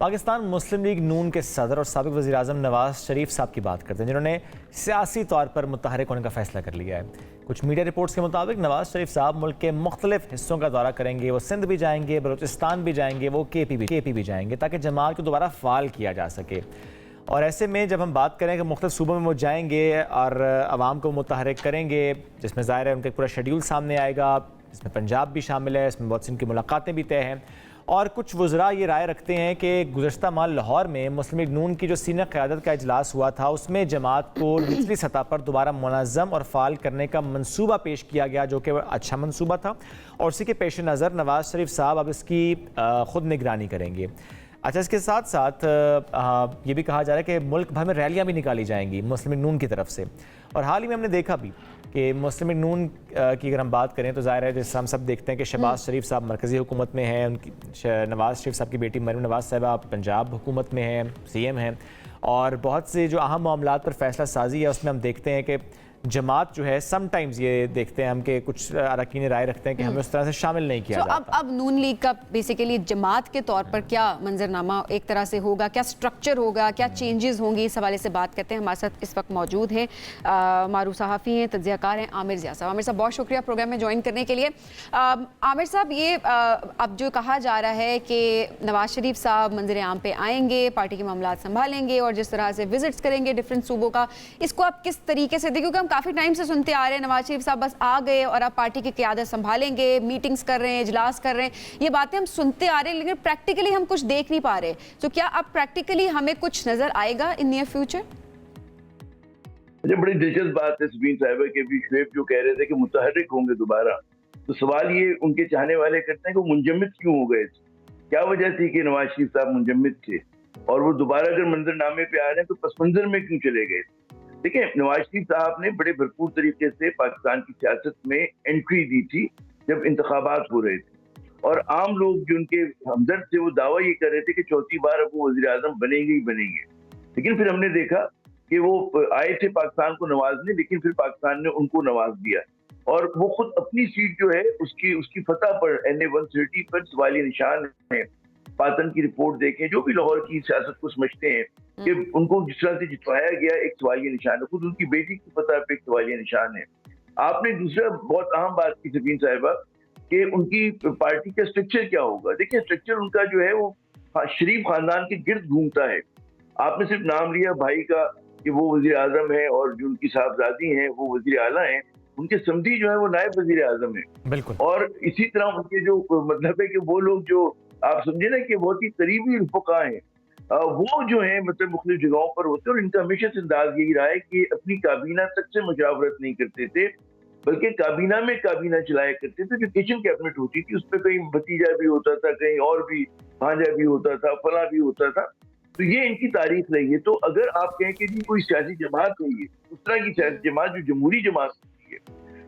पाकिस्तान मुस्लिम league नून के सदर और साबिक वज़ीर आज़म नवाज शरीफ साहब की बात करते हैं, जिन्होंने सियासी तौर पर मुतहरिक होने का फैसला कर लिया है। कुछ मीडिया रिपोर्ट्स के मुताबिक नवाज शरीफ साहब मुल्क के मुख्तलिफ हिस्सों का दौरा करेंगे। वो सिंध भी जाएंगे, बलूचिस्तान भी जाएंगे, वो केपी भी जाएंगे, ताकि जमात को दोबारा फाल किया जा सके। और ऐसे में जब हम बात करें कि मुख्तलिफ सूबों में वो जाएंगे और आवाम को मुतहरिक करेंगे, जिसमें ज़ाहिर है उनका पूरा शेड्यूल सामने आएगा, इसमें पंजाब भी शामिल है, इसमें बहुत सी उनकी मुलाकातें भी तय हैं। और कुछ वज़रा ये राय रखते हैं कि गुज़श्ता माह लाहौर में मुस्लिम लीग नून की जो सीनियर क़यादत का इजलास हुआ था, उसमें जमात को निचली सतह पर दोबारा मुनज़्ज़म और फ़ाल करने का मंसूबा पेश किया गया, जो कि अच्छा मंसूबा था। और उसी के पेश नज़र नवाज शरीफ साहब अब इसकी ख़ुद निगरानी करेंगे। अच्छा, इसके साथ साथ ये भी कहा जा रहा है कि मुल्क भर में रैलियाँ भी निकाली जाएंगी मुस्लिम लीग नून की तरफ से। और हाल ही में हमने देखा भी कि मुस्लिम लीग नून की अगर हम बात करें तो ज़ाहिर है, जैसे हम सब देखते हैं कि शहबाज शरीफ साहब मरकज़ी हुकूमत में हैं, उनकी नवाज शरीफ साहब की बेटी मरीम नवाज साहिबा पंजाब हुकूमत में हैं, CM हैं, और बहुत से जो अहम मामलात पर फैसला साजी है उसमें हम देखते हैं कि जमात जो है समटाइम्स ये देखते हैं हम कि कुछ अरकान राय रखते हैं कि हमें उस तरह से शामिल नहीं किया जाता। अब नून लीग का बेसिकली जमात के तौर पर क्या मंजरनामा एक तरह से होगा, क्या स्ट्रक्चर होगा, क्या चेंजेस होंगी, इस हवाले से बात करते हैं। हमारे साथ इस वक्त मौजूद हैं मारूफ सहाफ़ी हैं, तज्ज़ियाकार हैं आमिर ज़िया साहब। आमिर साहब, बहुत शुक्रिया प्रोग्राम में ज्वाइन करने के लिए। आमिर साहब, ये अब जो कहा जा रहा है कि नवाज शरीफ साहब मंजर आम पे आएंगे, पार्टी के मामला संभालेंगे और जिस तरह से विजिट्स करेंगे डिफरेंट सूबों का, इसको आप किस तरीके से देखिए? क्योंकि हम काफ़ी टाइम से सुनते आ रहे हैं नवाज शरीफ साहब बस आ गए और अब पार्टी की क़यादत संभालेंगे, मीटिंग्स कर रहे हैं, इजलास कर रहे हैं, ये बातें हम सुनते आ रहे हैं, लेकिन प्रैक्टिकली हम कुछ देख नहीं पा रहे। तो क्या अब प्रैक्टिकली हमें कुछ नजर आएगा इन नियर फ्यूचर? मुझे बड़ी दिलचस्प बात है सब्बीन साहिबा के भी शुएब जो कह रहे थे कि मुतहर्रिक होंगे दोबारा, तो सवाल ये उनके चाहने वाले करते हैं कि वो मुंजमद क्यों हो गए थे, क्या वजह थी कि नवाज शरीफ साहब मुंजमद थे, और वो दोबारा अगर मंजरनामे पे आ रहे हैं तो पस मंजर में क्यों चले गए। देखिए, नवाज शरीफ साहब ने बड़े भरपूर तरीके से पाकिस्तान की सियासत में एंट्री दी थी जब इंतखाबात हो रहे थे, और आम लोग जो उनके हमदर्द थे वो दावा ये कर रहे थे कि चौथी बार अब वो वज़ीर आज़म बनेंगे ही बनेंगे। लेकिन फिर हमने देखा कि वो आए थे पाकिस्तान को नवाजने, लेकिन फिर पाकिस्तान ने उनको नवाज दिया, और वो खुद अपनी सीट जो है उसकी फतह पर NA 130 पर सवालिया निशान है। पातन की रिपोर्ट देखें, जो भी लाहौर की सियासत को समझते हैं कि उनको जिस तरह से जितवाया गया एक सवालिया निशान है, खुद उनकी बेटी की फतह पे एक सवालिया निशान है। आपने दूसरा बहुत अहम बात की सब्बीन साहिबा कि उनकी पार्टी का स्ट्रक्चर क्या होगा। देखिए, स्ट्रक्चर उनका जो है वो शरीफ खानदान के गिर्द घूमता है। आपने सिर्फ नाम लिया भाई का कि वो वजीर आजम है और जो उनकी साहबजादी हैं वो वजीर आला हैं, उनके समधी जो है वो नायब वजीर आजम है। बिल्कुल। और इसी तरह उनके जो मतलब है कि वो लोग जो आप समझे ना कि बहुत ही करीबी रुफका हैं, वो जो है मतलब मुख्तलिफ जगहों पर होते हैं, और इनका हमेशा से अंदाज यही रहा है कि अपनी काबीना तक से मुशावरत नहीं करते थे, बल्कि काबीना में काबीना चलाया करते थे। जो किचन कैबिनेट होती थी उस पर कहीं भतीजा भी होता था, कहीं और भी भांजा भी होता था, फला भी होता था। तो ये इनकी तारीख रही है। तो अगर आप कहें कि जी कोई सियासी जमात हुई है, उस तरह की सियासी जमात जो जमहूरी जमात होती है,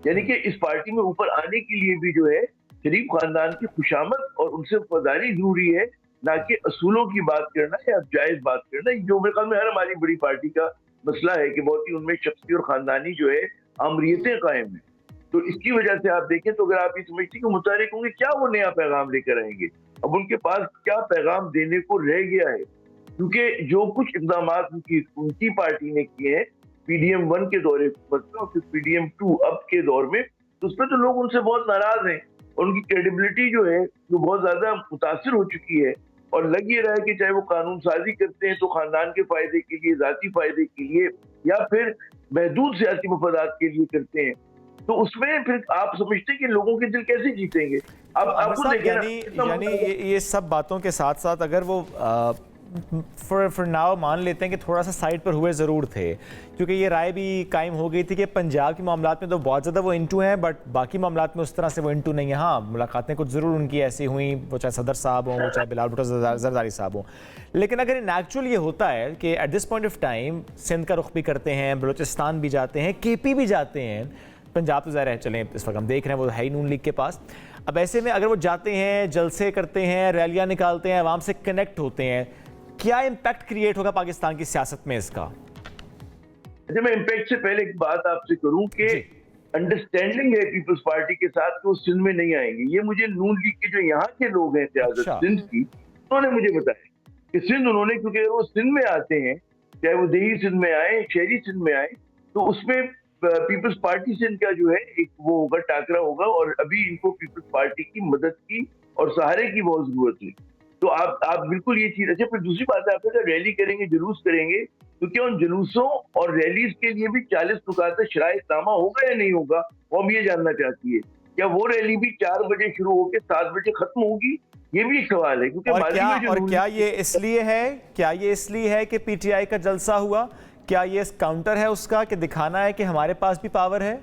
यानी कि इस पार्टी में ऊपर आने के लिए भी जो है शरीफ खानदान की खुशामद और उनसे वफादारी जरूरी है, ना कि असूलों की बात करना या जायज बात करना, जो मेरे ख्याल में हर हमारी बड़ी पार्टी का मसला है कि बहुत ही उनमें शख्सी और खानदानी जो है आमरीतें कायम है। तो इसकी वजह से आप देखें तो अगर आप ये समझते कि मुतारिक होंगे, क्या वो नया पैगाम लेकर आएंगे, अब उनके पास क्या पैगाम देने को रह गया है, क्योंकि जो कुछ इकदाम उनकी पार्टी ने किए हैं PDM 1 के दौरे पर और फिर PDM 2 अब के दौर में, तो उस पर तो लोग उनसे बहुत नाराज हैं, और उनकी क्रेडिबिलिटी जो है वो बहुत ज्यादा मुतासिर हो चुकी है। और लग ये रहा है कि चाहे वो कानून साजी करते हैं तो खानदान के फायदे के लिए, जाती फायदे के लिए, या फिर महदूद सियासी मफादात के लिए करते हैं, तो उसमें फिर आप समझते हैं कि लोगों के दिल कैसे जीतेंगे। अब आपको यानी ये सब बातों के साथ साथ अगर वो फॉर नाउ मान लेते हैं कि थोड़ा सा साइड पर हुए ज़रूर थे, क्योंकि ये राय भी कायम हो गई थी कि पंजाब के मामलात में तो बहुत ज़्यादा वो इंटू हैं, बट बाकी मामलात में उस तरह से वो इंटू नहीं है। हाँ, मुलाकातें कुछ ज़रूर उनकी ऐसी हुई, वो चाहे सदर साहब हों, वो चाहे बिलाल भुट्टो जरदारी साहब हों, लेकिन अगर इन एक्चुअल ये होता है कि at this point of time Sindh का रुख भी करते हैं, बलूचिस्तान भी जाते हैं, KP भी जाते हैं, पंजाब तो ज़ाहिर है चलें इस वक्त हम देख रहे हैं वो है ही नून लीग के पास। अब ऐसे में अगर वो जाते हैं, जलसे करते हैं, रैलियाँ निकालते हैं, आवाम से कनेक्ट होते हैं, क्या इम्पैक्ट क्रिएट होगा पाकिस्तान की सियासत में इसका? अच्छा, मैं इम्पैक्ट से पहले एक बात आपसे करूं कि अंडरस्टैंडिंग है पीपल्स पार्टी के साथ कि वो सिंध में नहीं आएंगे। ये मुझे नून लीग के जो यहाँ के लोग हैं सियासत सिंध की, उन्होंने मुझे बताया कि सिंध उन्होंने, क्योंकि अगर वो सिंध में आते हैं, चाहे वो देही सिंध में आए, शहरी सिंध में आए, तो उसमें पीपल्स पार्टी से इनका जो है एक वो होगा, टाकरा होगा, और अभी इनको पीपल्स पार्टी की मदद की और सहारे की बहुत जरूरत है। तो आप बिल्कुल ये चीज अच्छे। फिर दूसरी बात है, आप अगर रैली करेंगे, जुलूस करेंगे, तो क्या उन जुलूसों और रैलीज के लिए भी 40 नुकात शरायतनामा होगा या नहीं होगा, वो हम ये जानना चाहती है। क्या वो रैली भी 4 बजे शुरू होकर 7 बजे खत्म होगी, ये भी एक सवाल है। क्योंकि क्या ये इसलिए है कि पीटीआई का जलसा हुआ? क्या ये काउंटर है उसका कि दिखाना है कि हमारे पास भी पावर है?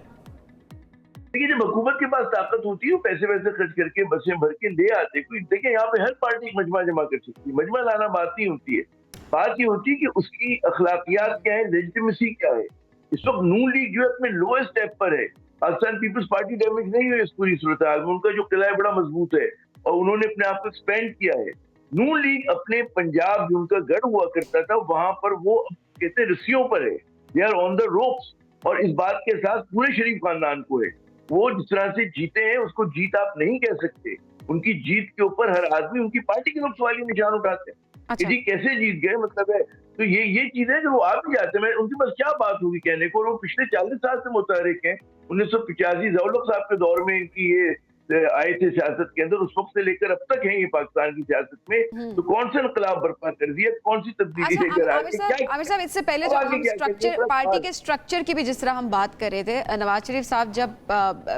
देखिए, जब हुकूमत के पास ताकत होती है, पैसे वैसे खर्च करके बसें भर के ले आते। कोई देखिए, यहाँ पे हर पार्टी एक मजमा जमा कर सकती है। मजमा लाना बात नहीं होती है, बात ये होती है कि उसकी अखलाकियात क्या है, लेजिटिमेसी क्या है। इस वक्त नून लीग जो है अपने लोएस्ट स्टेप पर है। पाकिस्तान पीपल्स पार्टी डैमेज नहीं हुई इस पूरी सूरत हाल में, उनका जो किला है बड़ा मजबूत है और उन्होंने अपने आप को एक्सपेंड किया है। नून लीग अपने पंजाब जो उनका गढ़ हुआ करता था, वहां पर वो कहते हैं रस्सियों पर है, they are on the ropes. और इस बात के साथ पूरे शरीफ खानदान को है। वो जिस तरह से जीते हैं उसको जीत आप नहीं कह सकते। उनकी जीत के ऊपर हर आदमी, उनकी पार्टी के लोग सवालिया निशान उठाते हैं कि जी कैसे जीत गए, मतलब है। तो ये चीज है जो वो आप भी जाते हैं, उनके पास क्या बात होगी कहने को। वो पिछले 40 साल से मुतहरिक हैं। 1985 ज़िया-उल-हक साहब के दौर में इनकी ये आए थे सियासत के अंदर, उस वक्त से लेकर अब तक हैं ये पाकिस्तान की सियासत में। तो कौन सा इनकलाब बरपा कर दिया, कौन सी तब्दीली लेकर आए? आमिर साहब, इससे पहले जो हम स्ट्रक्चर, पार्टी के स्ट्रक्चर की भी जिस तरह हम बात कर रहे थे, नवाज शरीफ साहब जब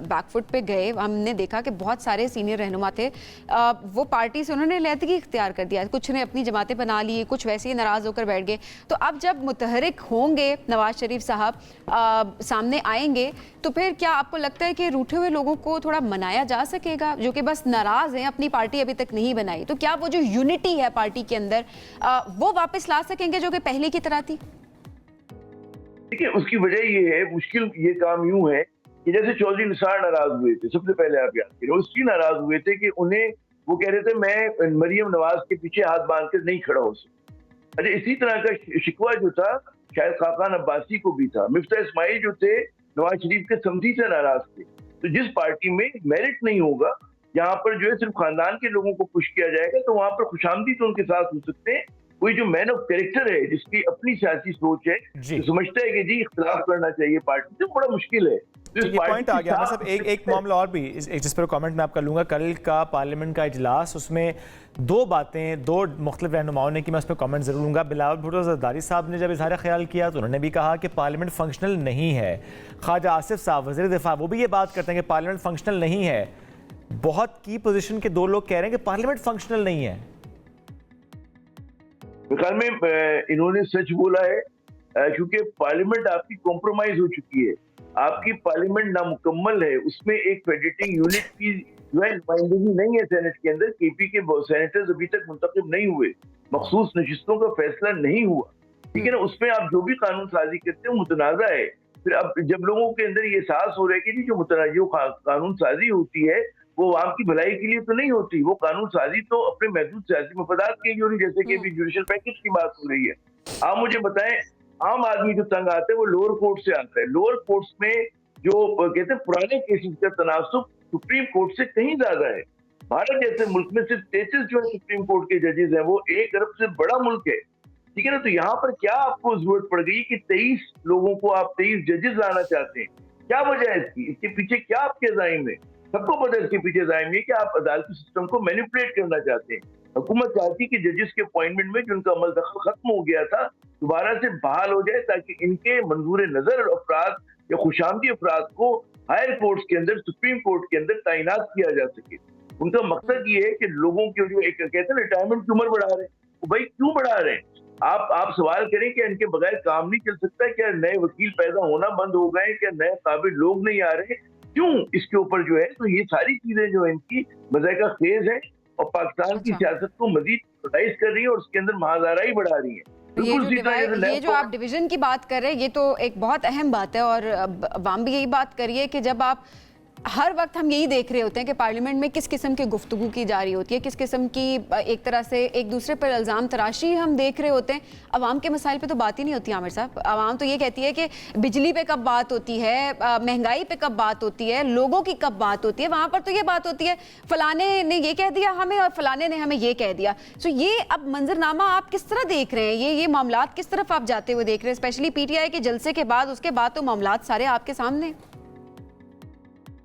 बैकफुट पे गए, हमने देखा कि बहुत सारे सीनियर रहनुमा थे, वो पार्टी से उन्होंने अलहदगी इख्तियार कर दिया। कुछ ने अपनी जमातें बना ली, कुछ वैसे ही नाराज होकर बैठ गए। तो अब जब मुतहरिक होंगे नवाज शरीफ साहब, सामने आएंगे, तो फिर क्या आपको लगता है कि रूठे हुए लोगों को थोड़ा मनाया जा सकेगा, जो कि बस नाराज हैं, अपनी पार्टी अभी तक नहीं बनाई? तो क्या वो जो यूनिटी है पार्टी के अंदर, वो वापस ला सकेंगे जो कि पहले की तरह थी? देखिए, उसकी वजह ये है, मुश्किल ये काम यूं है कि जैसे चौधरी निसार नाराज हुए थे, सबसे पहले आप याद करें, उसकी नाराज हुए थे कि उन्हें वो कह रहे थे मैं मरियम नवाज के पीछे हाथ बांध कर नहीं खड़ा हो सकता। अच्छा, इसी तरह का शिकवा जो था शायद खाकान अब्बासी को भी था। मिफ्ता इस्माइल जो थे नवाज शरीफ के समझी से नाराज थे। तो जिस पार्टी में मेरिट नहीं होगा, यहाँ पर जो है सिर्फ खानदान के लोगों को पुश किया जाएगा, तो वहां पर खुशामदी तो उनके साथ हो सकते हैं। कोई जो मैन ऑफ कैरेक्टर है, जिसकी अपनी सियासी सोच है, जो समझता है कि जी इख्तिलाफ करना चाहिए पार्टी से, बड़ा मुश्किल है। तो ये पॉइंट आ गया। मतलब एक मामला और भी जिस पर कमेंट मैं आपका लूंगा, कल का पार्लियामेंट का इजलास, उसमें दो बातें दो मुख्तलिफ रहनुमाओं ने की, मैं उस पर कमेंट जरूर लूंगा। बिलावल भुट्टो ज़रदारी साहब ने जब इजहार ख्याल किया तो उन्होंने भी कहा कि पार्लियामेंट फंक्शनल नहीं है। ख्वाजा आसिफ साहब वज़ीर दिफा, वो भी ये बात करते हैं कि पार्लियामेंट फंक्शनल नहीं है। बहुत की पोजीशन के दो लोग कह रहे हैं कि पार्लियामेंट फंक्शनल नहीं है। ख्याल में इन्होंने सच बोला है, क्योंकि पार्लियामेंट आपकी कॉम्प्रोमाइज हो चुकी है। आपकी पार्लियामेंट नामुकम्मल है, उसमें एक फेडरेटिंग यूनिट की जो है नुमाइंदगी नहीं है सेनेट के अंदर। केपी के सेनेटर्स अभी तक मुंतखब नहीं हुए, मखसूस नशिस्तों का फैसला नहीं हुआ, ठीक है ना। उसमें आप जो भी कानून साजी करते हो मुतनाज़ा है। फिर अब जब लोगों के अंदर ये एहसास हो रहा है कि जो कानून साजी होती है वो आवाम की भलाई के लिए तो नहीं होती, वो कानून साजी तो अपने महदूद सियासी मफादात के लिए हो रही, जैसे कि अभी जुडिशल पैकेज की बात हो रही है। आप मुझे बताएं, आम आदमी जो तंग आता है वो लोअर कोर्ट से आता है। लोअर कोर्ट्स में जो कहते हैं पुराने केसेस का तनासुब सुप्रीम कोर्ट से कहीं ज्यादा है। भारत जैसे मुल्क में सिर्फ 33 जो है सुप्रीम कोर्ट के जजेस हैं, वो 1 अरब से बड़ा मुल्क है, ठीक है ना। तो यहाँ पर क्या आपको जरूरत पड़ गई कि 23 लोगों को आप 23 जजेस लाना चाहते हैं? क्या वजह है इसकी? इसके पीछे क्या आपके ज़ाहिम है? सबको पता है इसके पीछे ज़ाहिम है कि आप अदालती सिस्टम को मैनिपुलेट करना चाहते हैं। हुकूमत चाहती कि जजेस के अपॉइंटमेंट में जिनका अमल दखल खत्म हो गया था दोबारा से बहाल हो जाए, ताकि इनके मंजूर नजर अफराद या खुशामदी अफराद को हायर कोर्ट्स के अंदर, सुप्रीम कोर्ट के अंदर तैनात किया जा सके। उनका मकसद ये है कि लोगों की जो एक कहते हैं रिटायरमेंट की उम्र बढ़ा रहे हैं, तो भाई क्यों बढ़ा रहे हैं? आप सवाल करें कि इनके बगैर काम नहीं चल सकता? क्या नए वकील पैदा होना बंद हो गए? क्या नए काबिल लोग नहीं आ रहे? क्यों इसके ऊपर जो है, तो ये सारी चीजें जो इनकी मज़ाक़ा खेज है और पाकिस्तान की सियासत को मजीद प्रोटाइज कर रही है और उसके अंदर महादाराई बढ़ा रही है। ये जो आप डिवीजन की बात कर रहे हैं, ये तो एक बहुत अहम बात है, और अवाम भी यही बात करिए कि जब आप हर वक्त हम यही देख रहे होते हैं कि पार्लियामेंट में किस किस्म की गुफ्तगू की जा रही होती है, किस किस्म की एक तरह से एक दूसरे पर इल्ज़ाम तराशी हम देख रहे होते हैं। अवाम के मसाइल पे तो बात ही नहीं होती आमिर साहब। अवाम तो ये कहती है कि बिजली पे कब बात होती है, महंगाई पे कब बात होती है, लोगों की कब बात होती है। वहाँ पर तो ये बात होती है फलाने ने ये कह दिया हमें और फलाने ने हमें ये कह दिया। सो ये अब मंजरनामा आप किस तरह देख रहे हैं, ये मामलात किस तरफ आप जाते हुए देख रहे हैं, स्पेशली पीटीआई के जलसे के बाद, उसके बाद तो मामलात सारे आपके सामने।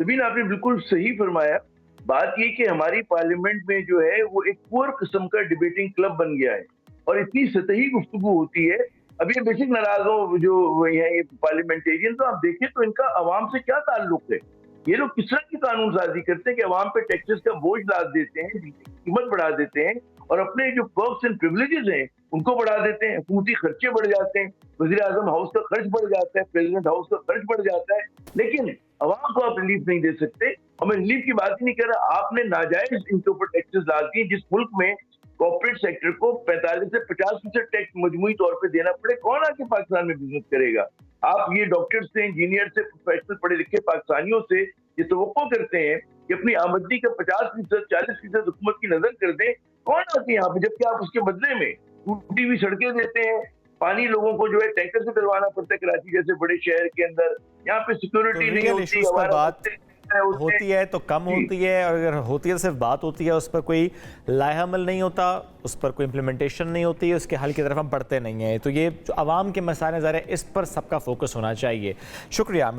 तबीन आपने बिल्कुल सही फरमाया। बात ये कि हमारी पार्लियामेंट में जो है वो एक पुअर किस्म का डिबेटिंग क्लब बन गया है और इतनी सतही गुफ्तगू होती है। अब ये बेसिक नाराज हो जो है ये पार्लियामेंटेरियन, तो आप देखें तो इनका अवाम से क्या ताल्लुक है। ये लोग किस तरह की कानून साजी करते हैं कि अवाम पे टैक्सेस का बोझ लाद देते हैं, कीमत बढ़ा देते हैं और अपने जो पर्क्स एंड प्रिविलेजेस हैं उनको बढ़ा देते हैं, हुकूमती खर्चे बढ़ जाते हैं, वज़ीर आज़म हाउस का खर्च बढ़ जाता है, प्रेसिडेंट हाउस का खर्च बढ़ जाता है, लेकिन अवाम को आप रिलीफ नहीं दे सकते। और मैं रिलीफ की बात ही नहीं कर रहा, आपने नाजायज इनके ऊपर टैक्सेस डाल दिए। जिस मुल्क में कॉर्पोरेट सेक्टर को 45 से 50% टैक्स मजमूई तौर पे देना पड़े, कौन आके पाकिस्तान में बिजनेस करेगा। आप ये डॉक्टर से, इंजीनियर से, प्रोफेशनल पढ़े लिखे पाकिस्तानियों से ये तवक्को करते हैं कि अपनी आमदनी का 50%, 40% हुकूमत की नजर कर दें, कौन आके यहाँ पे, जबकि आप उसके बदले में टूटी हुई सड़कें देते हैं, पानी लोगों को जो है टैंकर से डलवाना पड़ता है कराची जैसे बड़े शहर के अंदर, यहाँ पे सिक्योरिटी नहीं होती, पर बात होती है तो कम होती है, और अगर होती है तो सिर्फ बात होती है, उस पर कोई लाएहमल नहीं होता, उस पर कोई इम्प्लीमेंटेशन नहीं होती है, उसके हल की तरफ हम बढ़ते नहीं हैं। तो ये जो आवाम के मसाइल ज़रा इस पर सबका फोकस होना चाहिए। शुक्रिया।